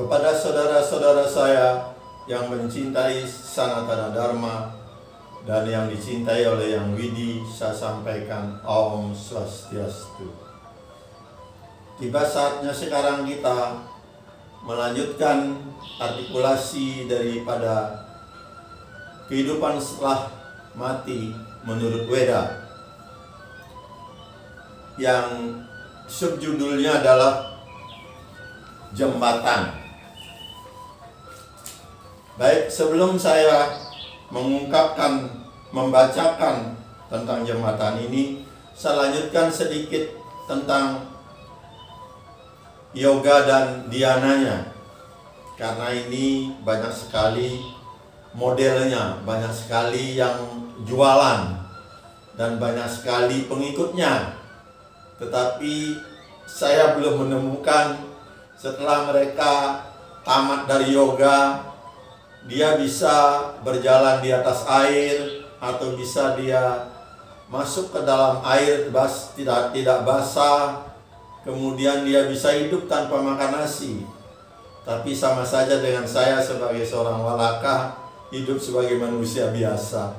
Kepada saudara-saudara saya yang mencintai Sanatana Dharma dan yang dicintai oleh Yang Widi, saya sampaikan Om Swastiastu. Tiba saatnya sekarang kita melanjutkan artikulasi daripada kehidupan setelah mati menurut Weda, yang subjudulnya adalah jembatan. Baik, sebelum saya membacakan tentang jembatan ini, saya lanjutkan sedikit tentang yoga dan dhyana-nya. Karena ini banyak sekali modelnya, banyak sekali yang jualan, dan banyak sekali pengikutnya. Tetapi saya belum menemukan setelah mereka tamat dari yoga, dia bisa berjalan di atas air, atau bisa dia masuk ke dalam air tidak basah, kemudian dia bisa hidup tanpa makan nasi. Tapi sama saja dengan saya sebagai seorang walaka, hidup sebagai manusia biasa.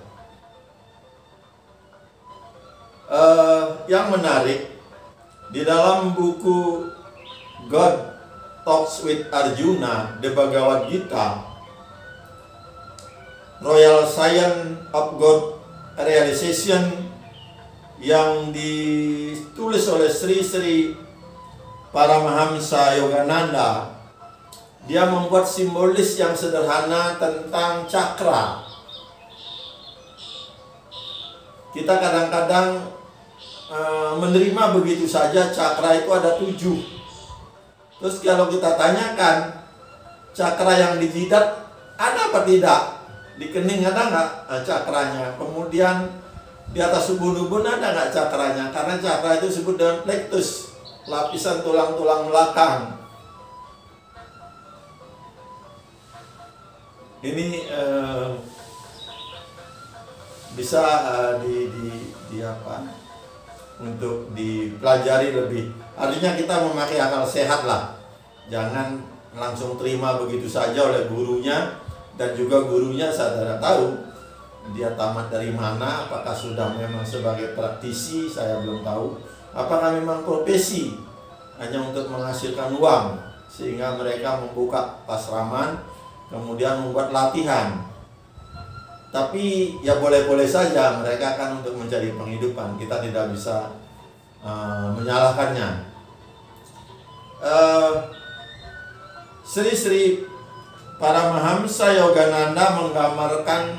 Yang menarik, di dalam buku God Talks with Arjuna, The Bhagavad Gita, Royal Science of God Realization, yang ditulis oleh Sri Paramahamsa Yogananda, dia membuat simbolis yang sederhana tentang cakra. Kita kadang-kadang menerima begitu saja cakra itu ada 7. Terus kalau kita tanyakan, cakra yang di jidat ada apa tidak? Di kening ada nggak cakranya? Kemudian di atas ubun-ubun ada nggak cakranya? Karena cakra itu disebut dengan plexus, lapisan tulang-tulang belakang. Ini bisa untuk dipelajari lebih. Artinya kita memakai akal sehat lah. Jangan langsung terima begitu saja oleh gurunya. Dan juga gurunya saya tidak tahu dia tamat dari mana, apakah sudah memang sebagai praktisi, saya belum tahu. Apakah memang profesi hanya untuk menghasilkan uang, sehingga mereka membuka pasraman, kemudian membuat latihan. Tapi ya boleh-boleh saja, mereka akan untuk mencari penghidupan. Kita tidak bisa menyalahkannya. Sri Paramahamsa Yogananda menggambarkan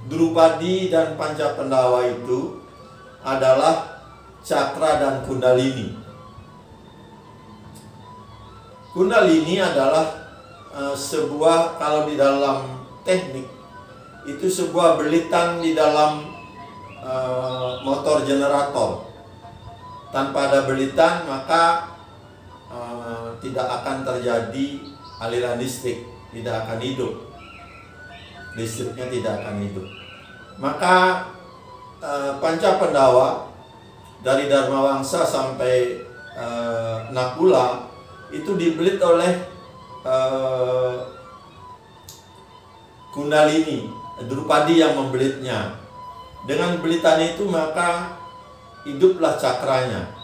Drupadi dan Pancapandawa itu adalah cakra dan kundalini. Kundalini adalah sebuah, kalau di dalam teknik itu sebuah belitan di dalam motor generator. Tanpa ada belitan maka tidak akan terjadi aliran listrik, tidak akan hidup. Listriknya tidak akan hidup. Maka Pancapandawa dari Dharma Wangsa sampai Nakula itu dibelit oleh Kundalini, Drupadi yang membelitnya. Dengan belitan itu maka hiduplah cakranya.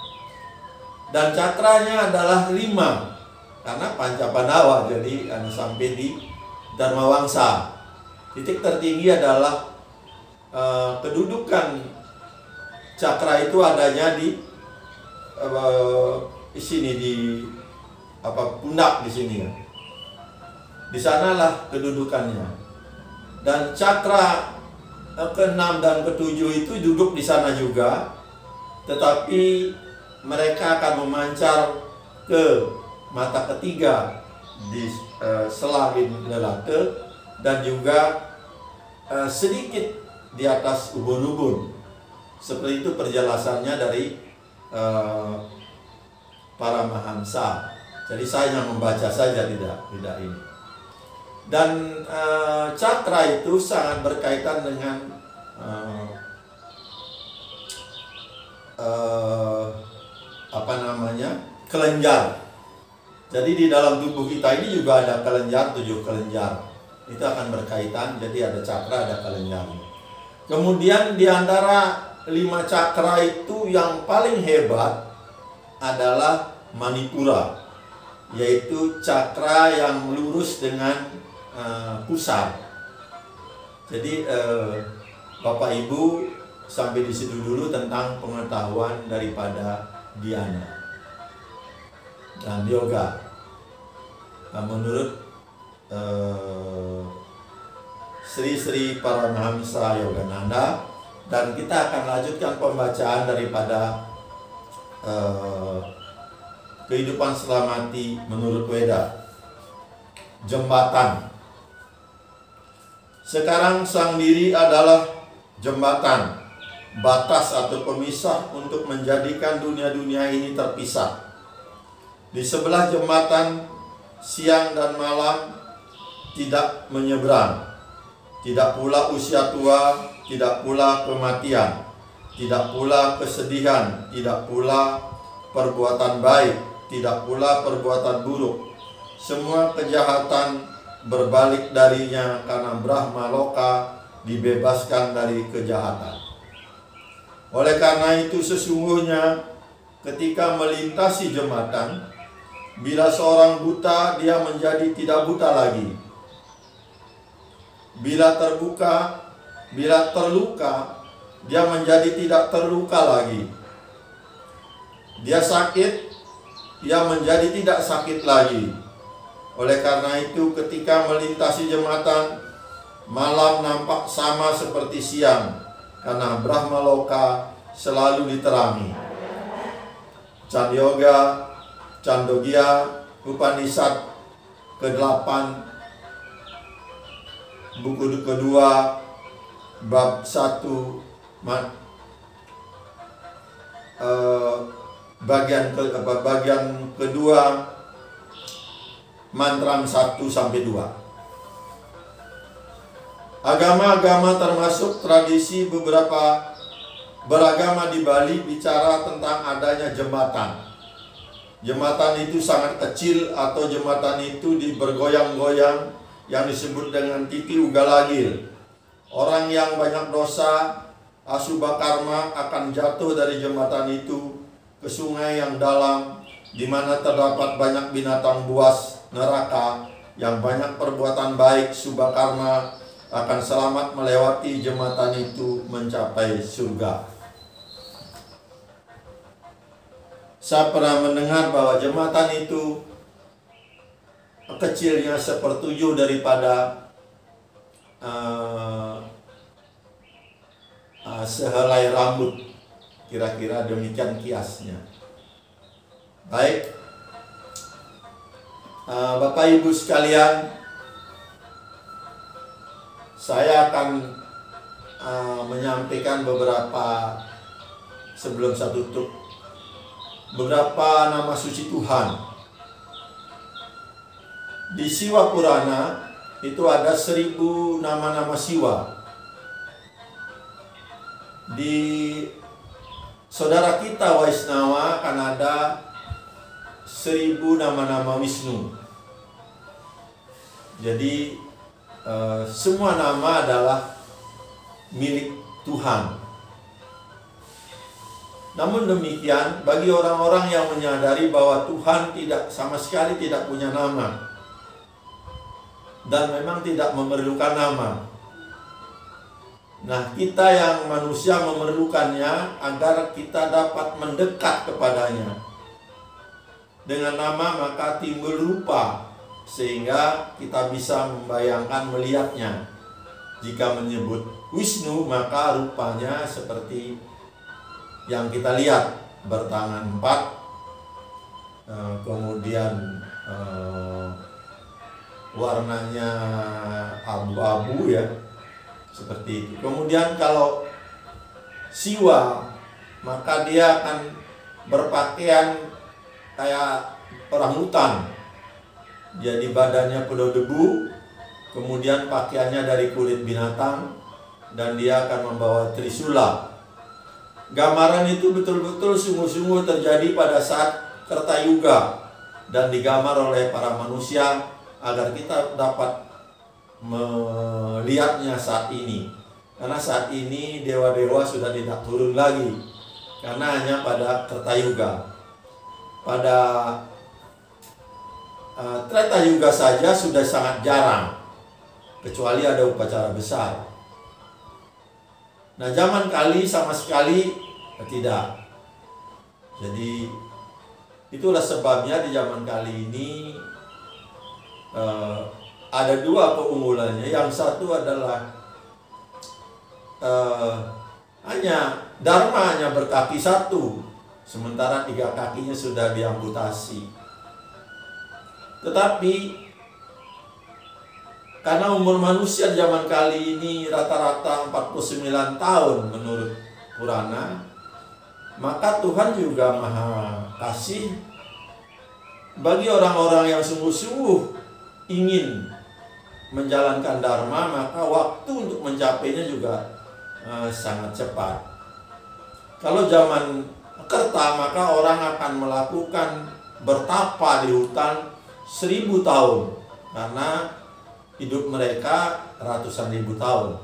Dan cakranya adalah 5, karena Pancapandawa, jadi sampai di Dharma Wangsa. Titik tertinggi adalah kedudukan cakra itu adanya di sini, di pundak di sini. Di sanalah kedudukannya. Dan cakra ke-6 dan ke-7 itu duduk di sana juga, tetapi mereka akan memancar ke mata ketiga di selain lelake, dan juga sedikit di atas ubun-ubun. Seperti itu perjelasannya dari Paramahamsa. Jadi saya hanya membaca saja, tidak ini. Dan cakra itu sangat berkaitan dengan kelenjar. Jadi di dalam tubuh kita ini juga ada kelenjar, 7 kelenjar. Itu akan berkaitan, jadi ada cakra, ada kelenjar. Kemudian di antara 5 cakra itu yang paling hebat adalah Manipura, yaitu cakra yang lurus dengan pusar. Jadi Bapak Ibu sampai di situ dulu tentang pengetahuan daripada dhyana dan yoga. Menurut Sri Paramahamsa Yogananda, dan kita akan lanjutkan pembacaan daripada kehidupan setelah mati menurut Weda. Jembatan. Sekarang sang diri adalah jembatan, batas atau pemisah untuk menjadikan dunia-dunia ini terpisah. Di sebelah jembatan, siang dan malam tidak menyeberang, tidak pula usia tua, tidak pula kematian, tidak pula kesedihan, tidak pula perbuatan baik, tidak pula perbuatan buruk. Semua kejahatan berbalik darinya karena Brahma Loka dibebaskan dari kejahatan. Oleh karena itu sesungguhnya ketika melintasi jembatan, bila seorang buta, dia menjadi tidak buta lagi. Bila terluka, dia menjadi tidak terluka lagi. Dia sakit, dia menjadi tidak sakit lagi. Oleh karena itu ketika melintasi jembatan, malam nampak sama seperti siang, karena Brahma Loka selalu diterangi. Candyoga, Candogya, Upanishad ke-8, buku kedua, bab 1, bagian kedua, mantra 1-2. Agama-agama termasuk tradisi beragama di Bali bicara tentang adanya jembatan. Jembatan itu sangat kecil atau jembatan itu bergoyang-goyang yang disebut dengan titi ugalagil. Orang yang banyak dosa, asubha karma akan jatuh dari jembatan itu ke sungai yang dalam, di mana terdapat banyak binatang buas neraka. Yang banyak perbuatan baik, subha karma, akan selamat melewati jembatan itu mencapai surga. Saya pernah mendengar bahwa jembatan itu kecilnya 1/7 daripada sehelai rambut. Kira-kira demikian kiasnya. Baik, Bapak Ibu sekalian, saya akan menyampaikan sebelum saya tutup, beberapa nama suci Tuhan. Di Siwa Purana itu ada 1000 nama-nama Siwa. Di saudara kita Waisnawa kan ada 1000 nama-nama Wisnu. Jadi semua nama adalah milik Tuhan. Namun demikian, bagi orang-orang yang menyadari bahwa Tuhan sama sekali tidak punya nama dan memang tidak memerlukan nama. Nah, kita yang manusia memerlukannya agar kita dapat mendekat kepadanya. Dengan nama maka timbul rupa, sehingga kita bisa membayangkan melihatnya. Jika menyebut Wisnu, maka rupanya seperti yang kita lihat, bertangan 4, kemudian warnanya abu-abu ya, seperti itu. Kemudian kalau Siwa, maka dia akan berpakaian kayak orang hutan. Jadi badannya penuh debu, kemudian pakaiannya dari kulit binatang, dan dia akan membawa trisula. Gambaran itu betul-betul sungguh-sungguh terjadi pada saat Kertayuga, dan digambar oleh para manusia agar kita dapat melihatnya saat ini. Karena saat ini dewa-dewa sudah tidak turun lagi, karena hanya pada Kertayuga. Pada Treta Yuga saja sudah sangat jarang, kecuali ada upacara besar. Nah, zaman Kali sama sekali tidak. Jadi itulah sebabnya di zaman Kali ini ada dua keunggulannya. Yang satu adalah Dharma hanya berkaki satu, sementara 3 kakinya sudah diamputasi. Tetapi karena umur manusia zaman Kali ini rata-rata 49 tahun menurut Purana, maka Tuhan juga Maha Kasih bagi orang-orang yang sungguh-sungguh ingin menjalankan Dharma, maka waktu untuk mencapainya juga sangat cepat. Kalau zaman Kerta, maka orang akan melakukan bertapa di hutan 1000 tahun, karena hidup mereka ratusan ribu tahun.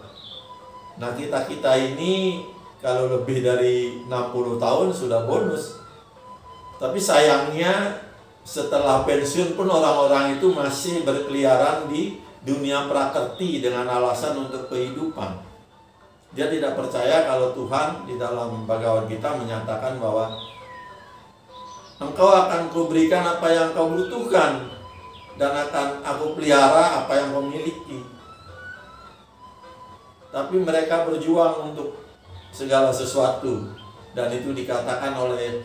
Nah, kita ini kalau lebih dari 60 tahun sudah bonus. Tapi sayangnya setelah pensiun pun orang-orang itu masih berkeliaran di dunia prakerti dengan alasan untuk kehidupan. Dia tidak percaya kalau Tuhan di dalam Bhagavad Gita menyatakan bahwa engkau akan kuberikan apa yang kau butuhkan dan akan aku pelihara apa yang kau miliki. Tapi mereka berjuang untuk segala sesuatu, dan itu dikatakan oleh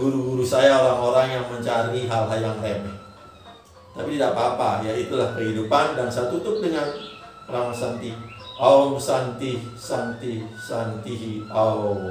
guru-guru saya, orang-orang yang mencari hal-hal yang remeh. Tapi tidak apa-apa, ya itulah kehidupan. Dan saya tutup dengan Rama Santi. Om Santi Santi Santi Om.